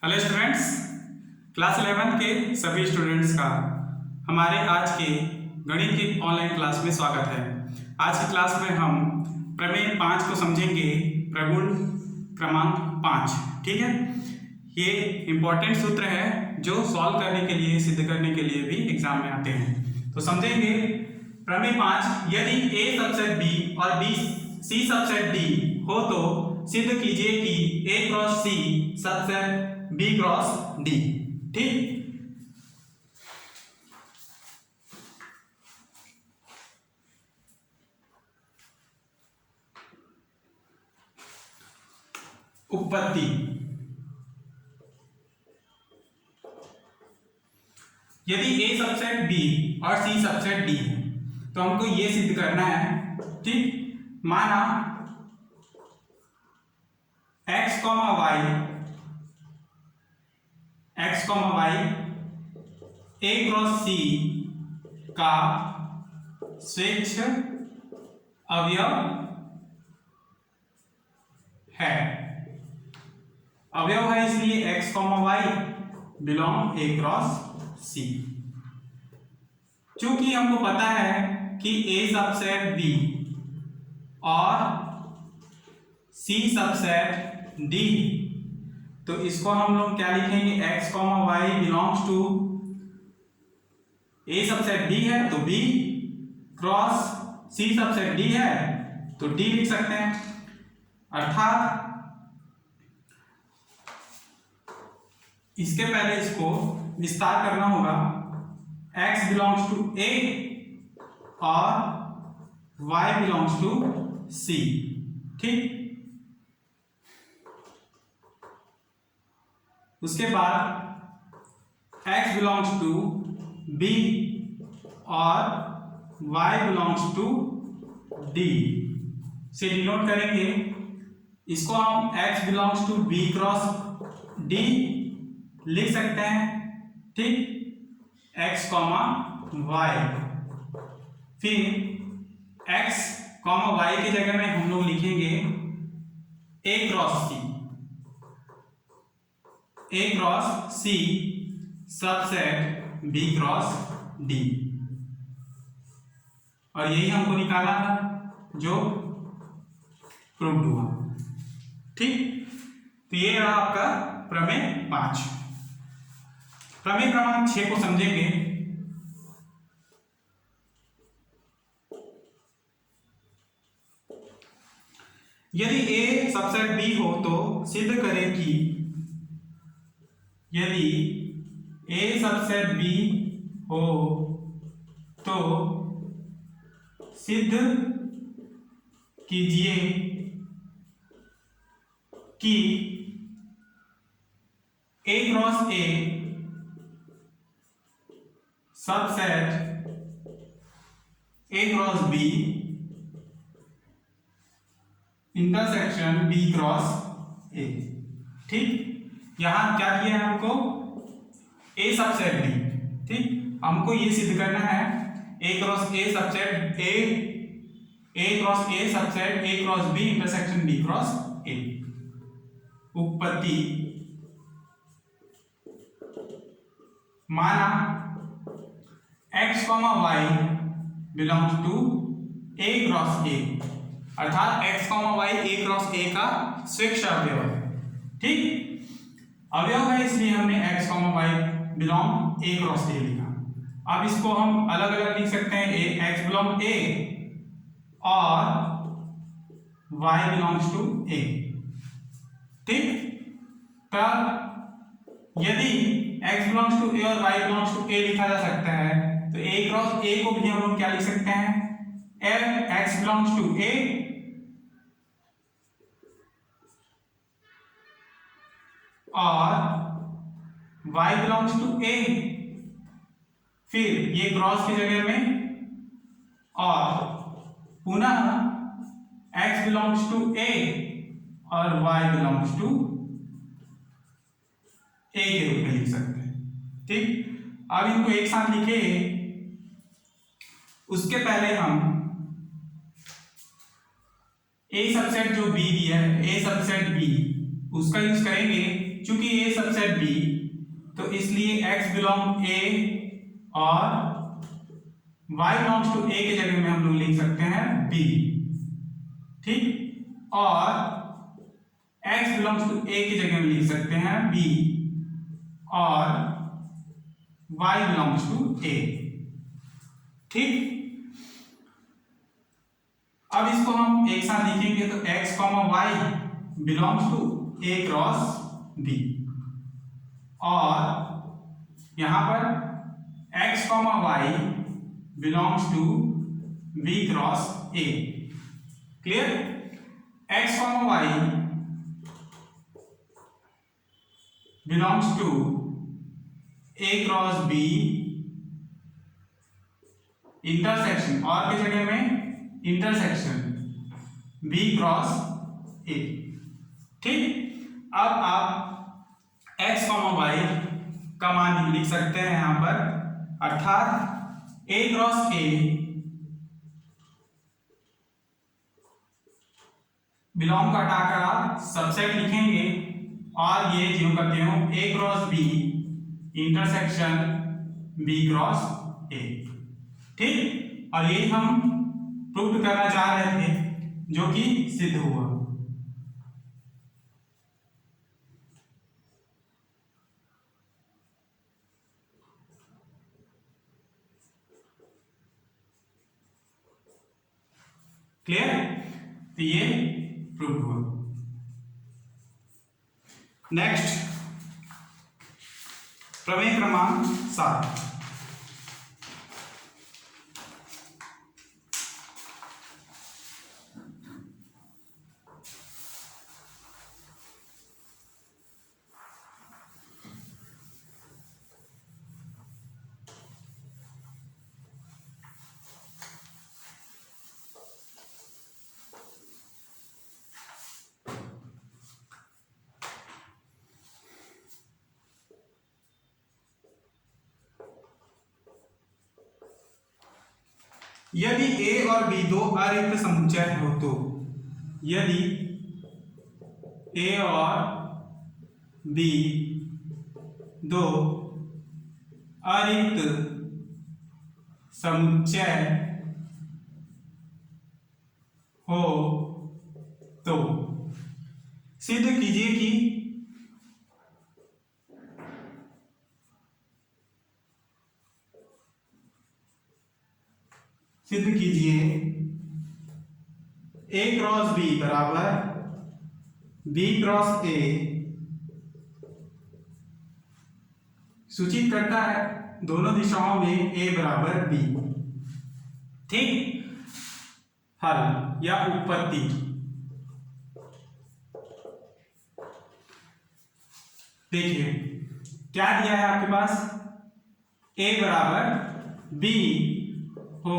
Hello students, class 11 के सभी students का हमारे आज के गणित की ऑनलाइन क्लास में स्वागत है। आज की क्लास में हम प्रमेय 5 को समझेंगे, प्रगुण क्रमांक 5। ठीक है, ये इम्पोर्टेंट सूत्र है जो सॉल्व करने के लिए, सिद्ध करने के लिए भी एग्जाम में आते हैं। तो समझेंगे प्रमेय 5, यदि A सबसेट B और B C सबसेट D हो तो सिद्ध कीजिए कि A cross C subset B cross D। ठीक, उत्पत्ति। यदि A सबसेट B और C सबसेट D है तो हमको ये सिद्ध करना है। ठीक, माना x, y A cross C का स्वेच्छ अवयव है। अवयव है इसलिए x, y belong A cross C। चूंकि हमको पता है कि A सबसेट B और C सबसेट D, तो इसको हम लोग क्या लिखेंगे, x, y belongs to A subset B है तो B, cross C subset D है तो D लिख सकते हैं। अर्थात इसके पहले इसको विस्तार करना होगा, x बिलोंग्स टू A और y बिलोंग्स टू C। ठीक, उसके बाद x बिलोंग्स टू B और y बिलोंग्स टू D से डिनोट करेंगे। इसको हम x belongs to B cross D लिख सकते हैं। ठीक, x, y, फिर x, y की जगह में हम लोग लिखेंगे A cross C, A cross C subset B cross D, और यही हमको निकालना था जो प्रूव्ड हुआ। ठीक, तो ये रहा आपका प्रमेय 5। प्रमेय क्रमांक 6 को समझेंगे। यदि A सबसेट B हो तो सिद्ध करें कि यदि A सबसेट B हो तो सिद्ध कीजिए कि A cross A subset A cross B intersection B cross A। ठीक, यहां क्या किया है हमको, A सबसेट B। ठीक, हमको ये सिद्ध करना है A cross A subset A cross A subset A cross B intersection B cross A। उत्पत्ति, माना x, y belongs to A cross A, अर्थात x, y A cross A का स्वेच्छ अवयव है। ठीक, अवयव है इसलिए हमने x, y belong A cross A लिखा। अब इसको हम अलग अलग लिख सकते हैं, x बिलोंग A और y बिलोंग्स टू A। ठीक, तब यदि x बिलोंग्स टू A और y बिलोंग्स टू A लिखा जा सकता है तो A क्रॉस A को भी हम लोग क्या लिख सकते हैं, x बिलोंग्स टू A और y बिलोंग्स टू A, फिर ये क्रॉस की जगह में और पुनः x बिलोंग्स टू A और y बिलोंग्स टू A के रूप में लिख सकते हैं। ठीक, अब इनको एक साथ लिखे, उसके पहले हम A सबसेट जो B दिया है, A सबसेट B, उसका यूज करेंगे चूंकि ए सबसेट बी, तो इसलिए x बिलोंग ए और y बिलोंग्स टू ए के जगह में हम लोग लिख सकते हैं b, ठीक। और x बिलोंग्स टू ए की जगह में लिख सकते हैं b और y बिलोंग्स टू ए, ठीक। अब इसको हम एक साथ लिखेंगे तो x, y belongs to a cross b, और यहां पर x, y belongs to b cross a। Clear? x, y belongs to a cross b intersection, और की जगह में इंटरसेक्शन b क्रॉस a, ठीक। अब आप x, y का मान लिख सकते हैं यहां पर, अर्थात a क्रॉस a बिलोंग का हटाकर आप सबसेट लिखेंगे, और ये जो करते हो a cross b intersection b cross a, ठीक। और ये हम प्रूव करना चाह रहे थे, जो कि सिद्ध हुआ। क्लियर? तो ये प्रूव हुआ। नेक्स्ट प्रमेय क्रमांक 7। यदि a और b दो अरिक्त समुच्चय हो तो, यदि a और b दो अरिक्त समुच्चय हो तो सिद्ध कीजिए कि a क्रॉस b बराबर b क्रॉस a सूचित करता है दोनों दिशाओं में a बराबर b, ठीक। हल या उत्पत्ति, देखिए क्या दिया है आपके पास, a बराबर b हो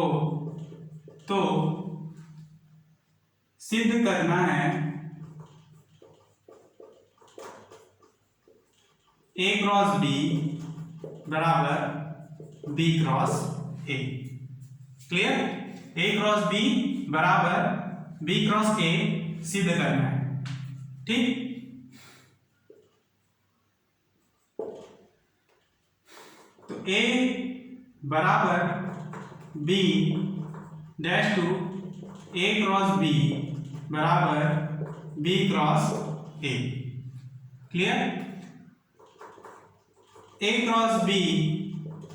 तो सिद्ध करना है a क्रॉस b बराबर b cross a। Clear? a cross b बराबर b क्रॉस a सिद्ध करना है, ठीक। तो a बराबर b dash to a cross b बराबर b cross a। Clear? a cross b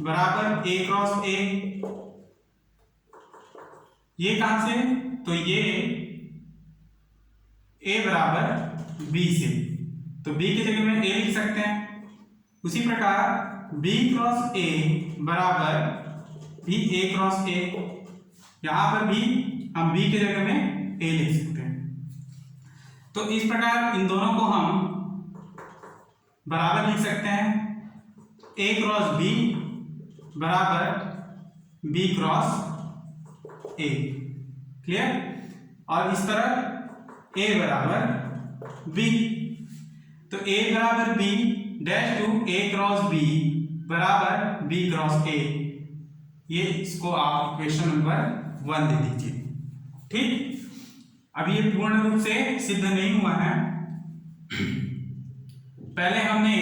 बराबर a क्रॉस a, ये कहां से, तो ये a बराबर b से, तो b की जगह में a लिख सकते हैं। उसी प्रकार b क्रॉस a बराबर भी a क्रॉस a, यहां पर भी हम b की जगह में a लिख सकते हैं। तो इस प्रकार इन दोनों को हम बराबर लिख सकते हैं, a क्रॉस b बराबर b क्रॉस a। क्लियर? और इस तरह a बराबर b, तो a बराबर b dash to a cross b बराबर b क्रॉस a, ये इसको आप क्वेश्चन नंबर 1 दे दीजिए, ठीक। अब ये पूर्ण रूप से सिद्ध नहीं हुआ है, पहले हमने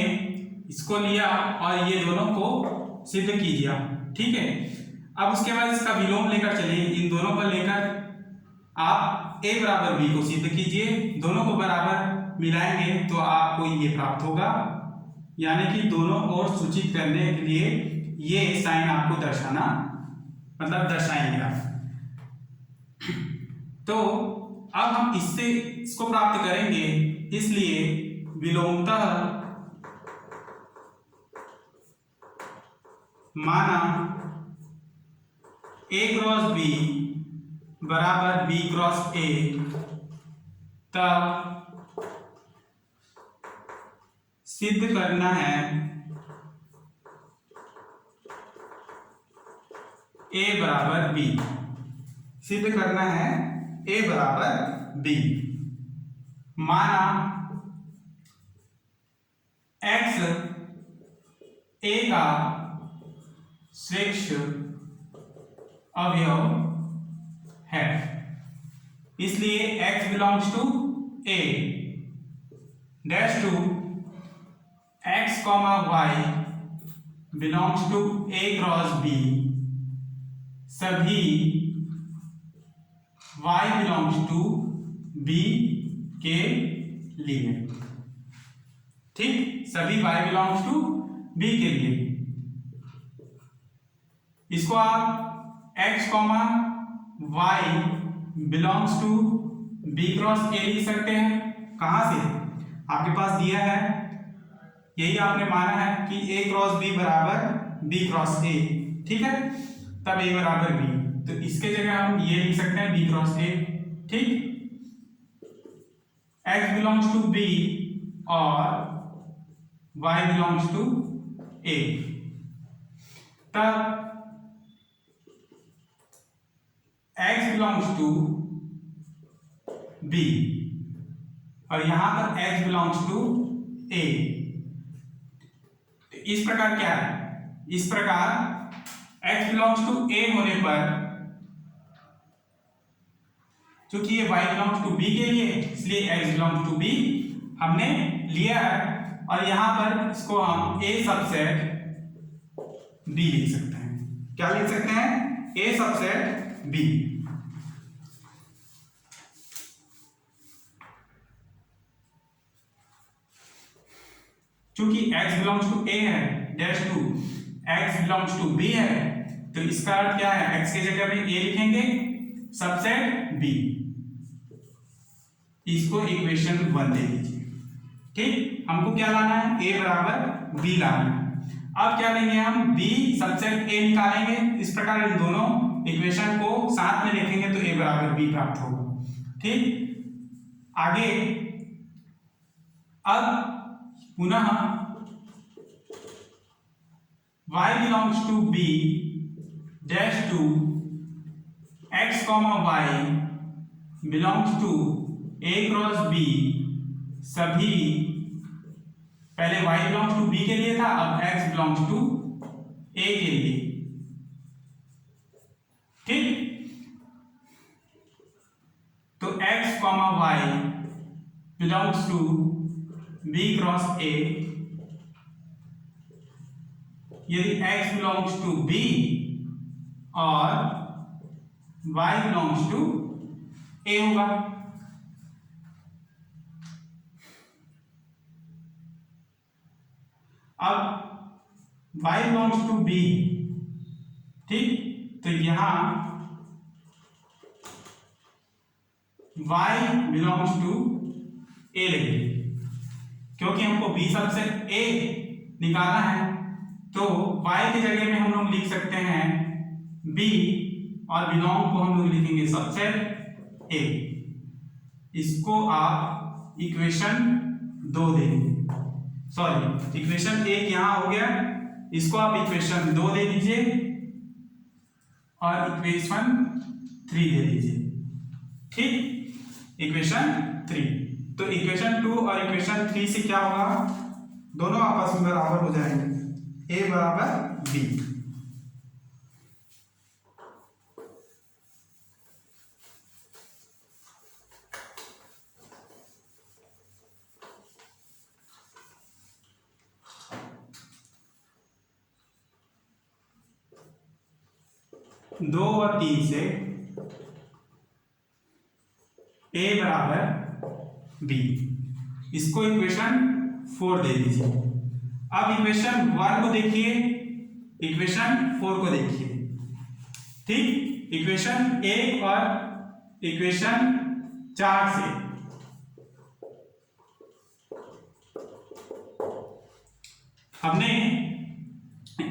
इसको लिया और ये दोनों को सिद्ध कीजिए, ठीक है। अब उसके बाद इसका विलोम लेकर चलिए, इन दोनों को लेकर आप a बराबर b को सिद्ध कीजिए, दोनों को बराबर मिलाएंगे तो आपको ये प्राप्त होगा, यानी कि दोनों ओर सूचित करने के लिए ये साइन आपको दर्शाना मतलब दर्शाएंगे आप। तो अब हम इसको प्राप्त करेंगे, इसलिए विलोमतः माना a क्रॉस b बराबर b क्रॉस a, तब सिद्ध करना है a बराबर b, सिद्ध करना है a बराबर b। माना x a का श्रेष्ठ अवयव है, इसलिए x belongs to a dash to x comma y belongs to a cross b, सभी y बिलोंग्स टू b के लिए, ठीक, सभी y बिलोंग्स टू b के लिए। इसको आप x comma y belongs to b cross a लिख सकते हैं। कहां से? आपके पास दिया है, यही आपने माना है कि a क्रॉस b बराबर b क्रॉस a, ठीक है, तब a बराबर b, तो इसके जगह हम ये लिख सकते हैं b क्रॉस a, ठीक। x बिलोंग्स टू b और y बिलोंग्स टू a, तब x बिलोंग्स टू b और यहां पर x बिलोंग्स टू a। इस प्रकार क्या है, इस प्रकार x बिलोंग्स टू a होने पर, क्योंकि ये y बिलोंग्स टू b के लिए, इसलिए x बिलोंग्स टू b हमने लिया है, और यहां पर इसको हम a सबसेट b लिख सकते हैं। क्या लिख सकते हैं? a subset b। क्योंकि x बिलोंग्स टू a है dash to x belongs to b है, तो इसका अर्थ क्या है, x की जगह में a लिखेंगे सबसेट b। इसको इक्वेशन 1 दे दीजिए, ठीक। हमको क्या लाना है? a बराबर b लाना है। अब क्या लेंगे हम? b सबसेट a निकालेंगे, इस प्रकार इन दोनों इक्वेशन को साथ में लिखेंगे तो a बराबर b प्राप्त होगा, ठीक। आगे अब पुनः y belongs to b dash to x comma y belongs to a cross b, सभी, पहले y बिलोंग्स टू b के लिए था, अब x बिलोंग्स टू a के लिए, ठीक। तो x comma y belongs to b cross a, यदि x बिलोंग्स टू b और y बिलोंग्स टू a होगा। अब y बिलोंग्स टू b, ठीक, तो यहां y बिलोंग्स टू a लेंगे, क्योंकि हमको b सबसेट a निकालना है, तो y की जगह में हम लोग लिख सकते हैं b और बिलोंग को हम लोग लिखेंगे सबसेट a। इसको आप इक्वेशन 2 देंगे, सॉरी इक्वेशन 1 यहां हो गया, इसको आप इक्वेशन 2 दे दीजिए और इक्वेशन 3 दे दीजिए, ठीक, इक्वेशन 3। तो इक्वेशन 2 और इक्वेशन 3 से क्या होगा, दोनों आपस में बराबर हो जाएंगे, a बराबर b। 2 और 3 से a बराबर b, इसको इक्वेशन 4 दे दीजिए। अब इक्वेशन 1 को देखिए, इक्वेशन 4 को देखिए, ठीक। इक्वेशन 1 और इक्वेशन 4 से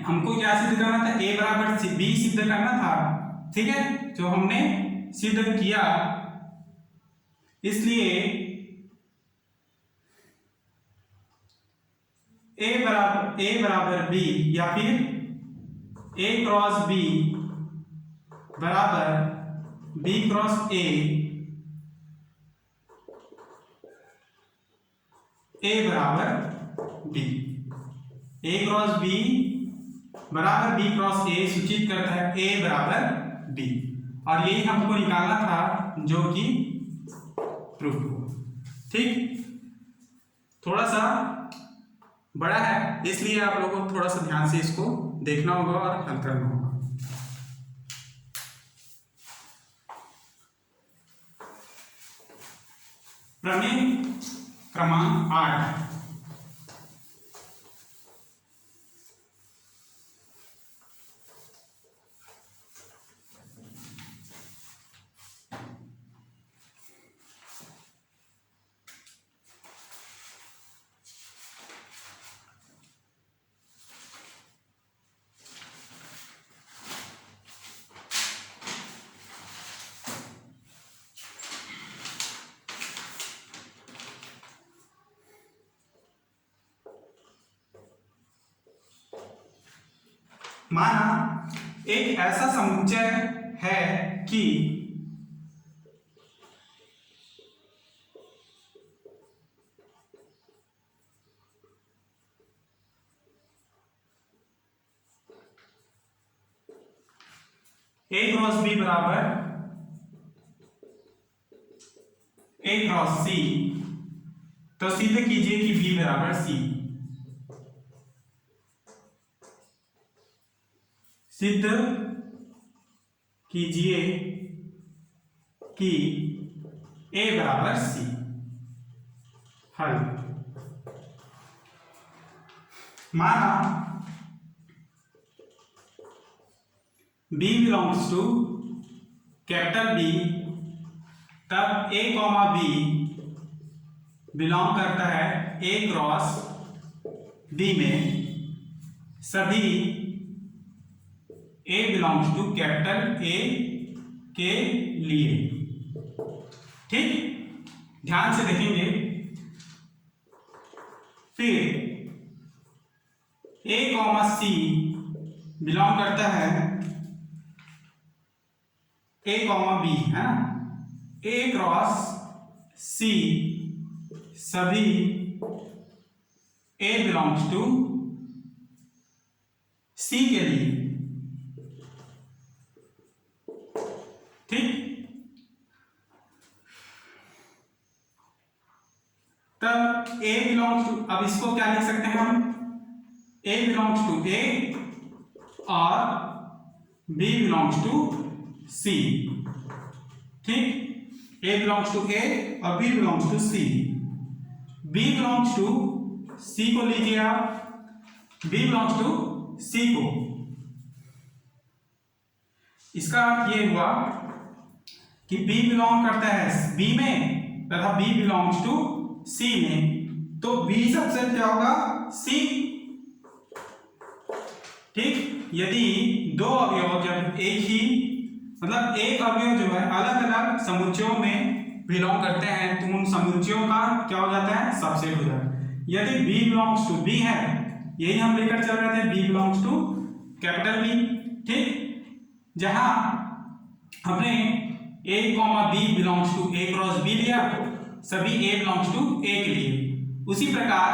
हमको क्या सिद्ध करना था, a बराबर b सिद्ध करना था, ठीक है, जो हमने सिद्ध किया। इसलिए a बराबर b या फिर a क्रॉस b बराबर b क्रॉस a बराबर b, a क्रॉस b बराबर b क्रॉस a सूचित करता है a बराबर b, और यही हमको निकालना था जो कि प्रूफ हुआ, ठीक। थोड़ा सा बड़ा है, इसलिए आप लोगों को थोड़ा सा ध्यान से इसको देखना होगा और हल करना होगा। प्रमेय क्रमांक 8, माना एक ऐसा समुच्चय है कि a क्रॉस b बराबर a क्रॉस c, तो सिद्ध कीजिए कि b बराबर c, सिद्ध कीजिए कि a बराबर c। हल, माना b belongs to capital B, तब a कॉमा b बिलोंग करता है a क्रॉस b में सभी a belongs to capital A के लिए, ठीक। ध्यान से देखेंगे, फिर a कॉमा c बिलोंग करता है a कॉमा b, है ना, a क्रॉस c सभी a बिलोंग्स टू c के लिए, ठीक। तब a बिलोंग्स टू, अब इसको क्या लिख सकते हैं हम, a बिलोंग्स टू a और b बिलोंग्स टू c, ठीक। a बिलोंग्स टू a और b belongs to c, b belongs to c को लीजिए आप, b बिलोंग्स टू c को, इसका अर्थ ये हुआ कि b बिलोंग करता है b में तथा b बिलोंग्स टू c में, तो b सबसे क्या होगा, c, ठीक। यदि दो अवयव जब एक ही, मतलब एक अवयव जो है अलग अलग समुच्चयों में बिलोंग करते हैं, तो उन समुच्चयों का क्या हो जाता है, सबसेट हो जाता है। यदि b बिलोंग्स टू b है, यही हम लेकर चल रहे थे, b belongs to capital B, ठीक। जहां हमने a comma b belongs to a cross b लिया, सभी a बिलोंग्स टू a के लिए, उसी प्रकार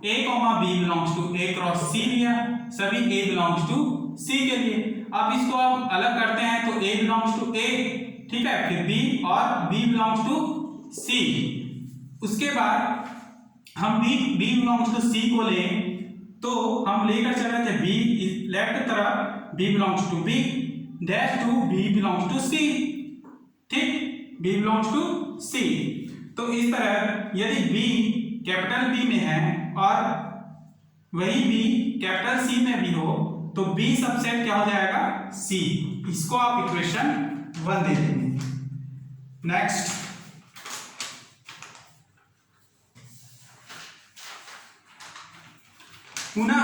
a comma b belongs to a cross c लिया, सभी a बिलोंग्स टू c के लिए। अब इसको हम अलग करते हैं तो a बिलोंग्स टू a, ठीक है, फिर b और b बिलोंग्स टू c, उसके बाद हम b बिलोंग्स टू c को लें, तो हम लेकर चल रहे थे b लेफ्ट तरफ b belongs to b, dash to B belongs to C, ठीक, बी बिलोंग्स टू सी। तो इस तरह यदि बी कैपिटल बी में है और वही बी कैपिटल सी में भी हो तो बी सबसेट क्या हो जाएगा, सी। इसको आप इक्वेशन 1 दे देंगे। नेक्स्ट, पुनः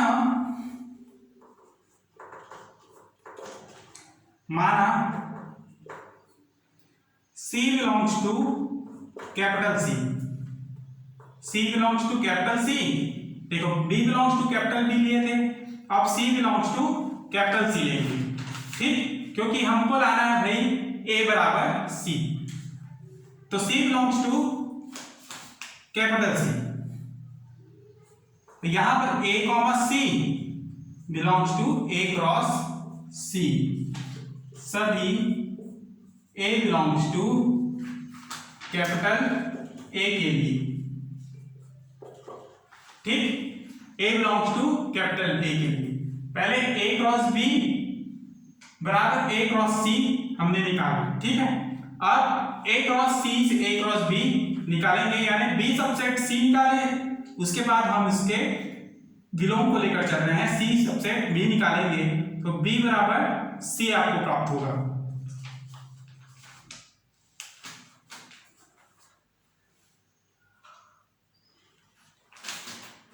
माना C belongs to capital C, C belongs to capital C। देखो B belongs to capital B लिए थे, अब C belongs to capital C लेंगे, ठीक, क्योंकि हमको लाना है भाई A बराबर C। तो C belongs to capital C, तो यहां पर A comma C belongs to A cross C, सभी A belongs to capital A के लिए, ठीक, A belongs to capital A के लिए। पहले A क्रॉस B बराबर A क्रॉस C हमने निकाला, ठीक है। अब A क्रॉस C से A क्रॉस B निकालेंगे, यानी B सबसेट C निकाले, उसके बाद हम इसके विलोम को लेकर चल रहे हैं, C सबसेट B निकालेंगे, तो B बराबर C आपको प्राप्त होगा।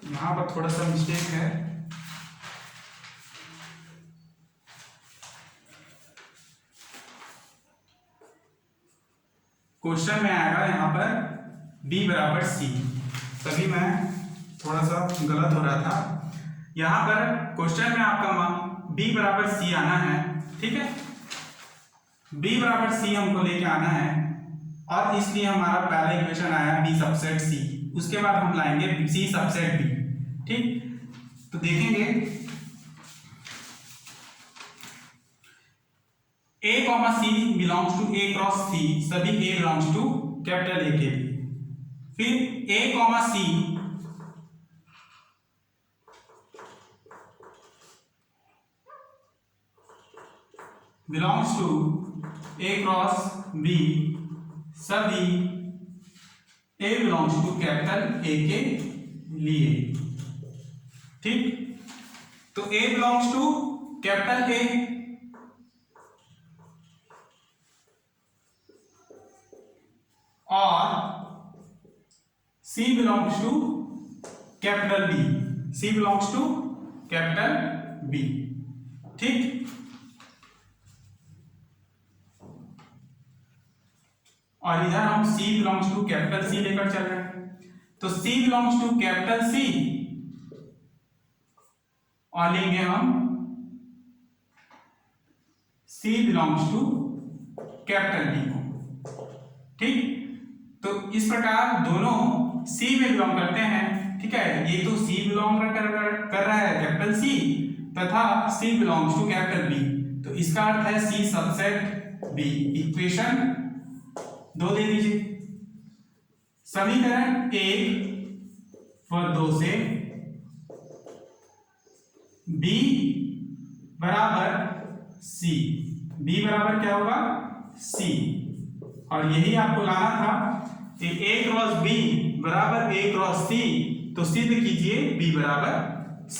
यहां पर थोड़ा सा मिस्टेक है, क्वेश्चन में आएगा यहां पर B बराबर C, तभी मैं थोड़ा सा गलत हो रहा था। यहां पर क्वेश्चन में आपका B बराबर C आना है, ठीक है, B बराबर C हमको लेके आना है, और इसलिए हमारा पहला इक्वेशन आया B सबसेट C, उसके बाद हम लाएंगे C सबसेट B, ठीक। तो देखेंगे A comma C belongs to A cross C, सभी A belongs to capital A के लिए। फिर A comma C belongs to A cross B, सभी A belongs to capital A के लिए, ठीक। तो A belongs to capital A, और C belongs to capital B, C belongs to capital B, ठीक। और इधर हम C belongs to capital C लेकर चल रहे हैं, तो C belongs to capital C और लेंगे हम C belongs to capital D को, ठीक। तो इस प्रकार दोनों C में बिलोंग करते हैं, ठीक है। ये तो C बिलोंग कर रहा है कैपिटल C तथा C belongs to capital B, तो इसका अर्थ है C सबसेट B। इक्वेशन 2 दे दीजिए, समीकरण 1 और 2 से B बराबर C, B बराबर क्या होगा, C, और यही आपको लाना था कि A क्रॉस B बराबर A क्रॉस C, तो सिद्ध कीजिए B बराबर C,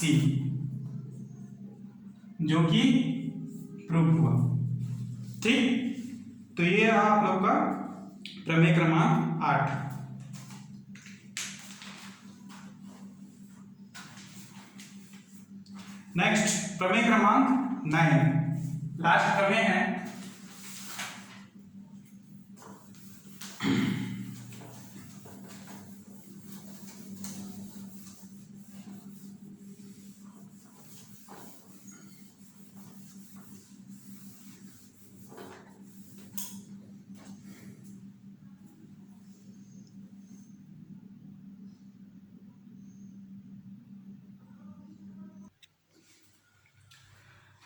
जो कि प्रूव हुआ, ठीक। तो ये रहा आप लोग का प्रमेय क्रमांक 8। नेक्स्ट प्रमेय क्रमांक 9, लास्ट प्रमेय है।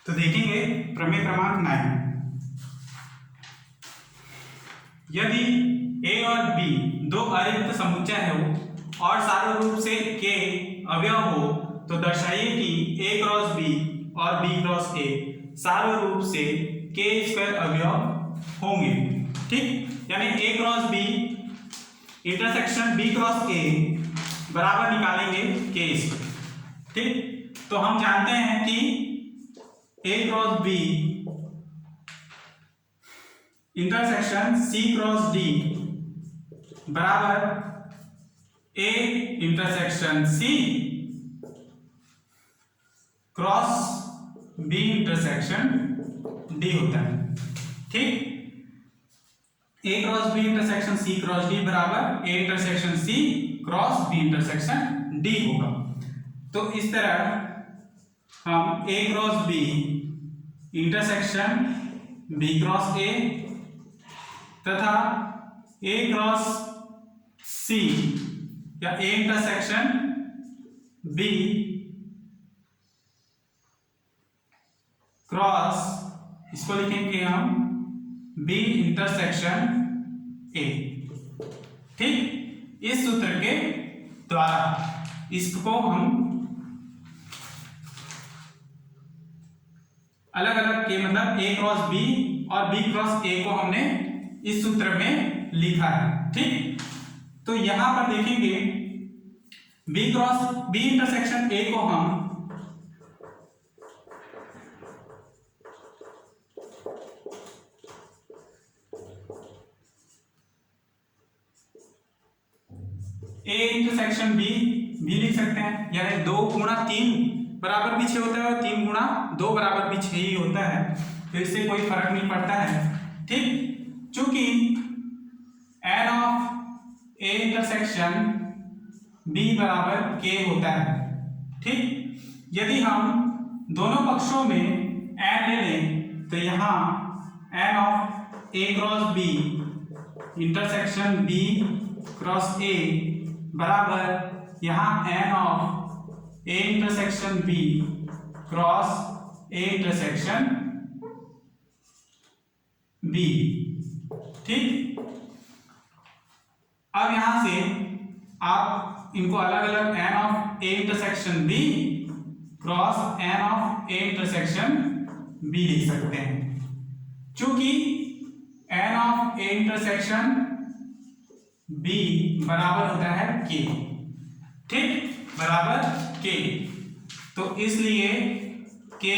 तो देखेंगे प्रमेय क्रमांक 9, यदि A और B दो अरिक्त समुच्चय हो और साधारण रूप से के अवयव हो तो दर्शाइए कि A क्रॉस B और B क्रॉस A साधारण रूप से के स्क्वायर अवयव होंगे। ठीक, यानी A cross B intersection B cross A बराबर निकालेंगे के स्क्वायर। ठीक, तो हम जानते हैं कि A cross B intersection C cross D बराबर A intersection C cross B intersection D होता है। ठीक, A cross B intersection C cross D बराबर A intersection C cross B intersection D होगा। तो इस तरह हम A cross B intersection B cross A तथा ए क्रॉस सी या ए इंटरसेक्शन बी क्रॉस, इसको लिखेंगे हम बी इंटरसेक्शन ए। ठीक, इस सूत्र के द्वारा इसको हम अलग अलग के मतलब ए क्रॉस बी और बी क्रॉस ए को हमने इस सूत्र में लिखा है। ठीक, तो यहां पर देखेंगे B cross B intersection A को हम ए इंटरसेक्शन बी भी लिख सकते हैं, यानी 2 गुणा 3 बराबर भी 6 होता है और 3 गुणा 2 बराबर भी 6 ही होता है, तो इससे कोई फर्क नहीं पड़ता है। ठीक, चूंकि n of A intersection B बराबर के होता है। ठीक, यदि हम दोनों पक्षों में एन ले लें तो यहाँ n of A cross B intersection B cross A बराबर यहाँ n of A intersection B cross A intersection B. ठीक, अब यहां से आप इनको अलग अलग n of A intersection B cross n of A intersection B लिख सकते हैं। चूंकि n of A intersection B बराबर होता है के। ठीक, बराबर के, तो इसलिए के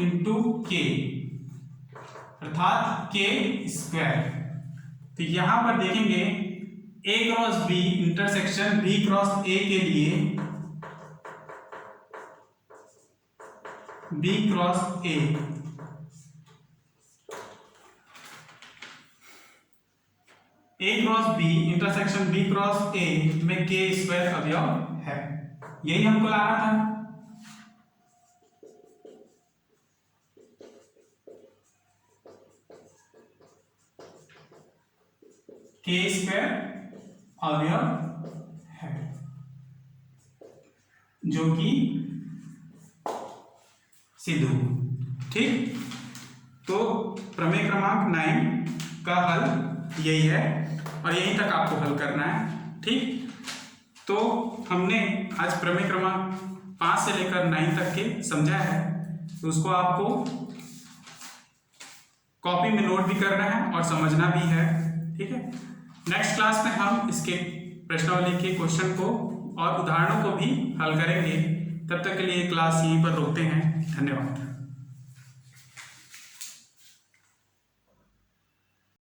इंटू के अर्थात के स्क्वायर। तो यहां पर देखेंगे A cross B intersection B cross A के लिए B cross A cross B intersection B cross A में के स्क्वायर अवयव है, यही हमको लाना था। के स्क्वायर अवयव है जो कि सिद्ध हो। ठीक, तो प्रमेय क्रमांक 9 का हल यही है और यहीं तक आपको हल करना है। ठीक, तो हमने आज प्रमेय क्रमांक 5 से लेकर 9 तक के समझा है, तो उसको आपको कॉपी में नोट भी करना है और समझना भी है। ठीक है, नेक्स्ट क्लास में हम इसके प्रश्नावली के क्वेश्चन को और उदाहरणों को भी हल करेंगे। तब तक के लिए क्लास यहीं पर रोकते हैं। धन्यवाद।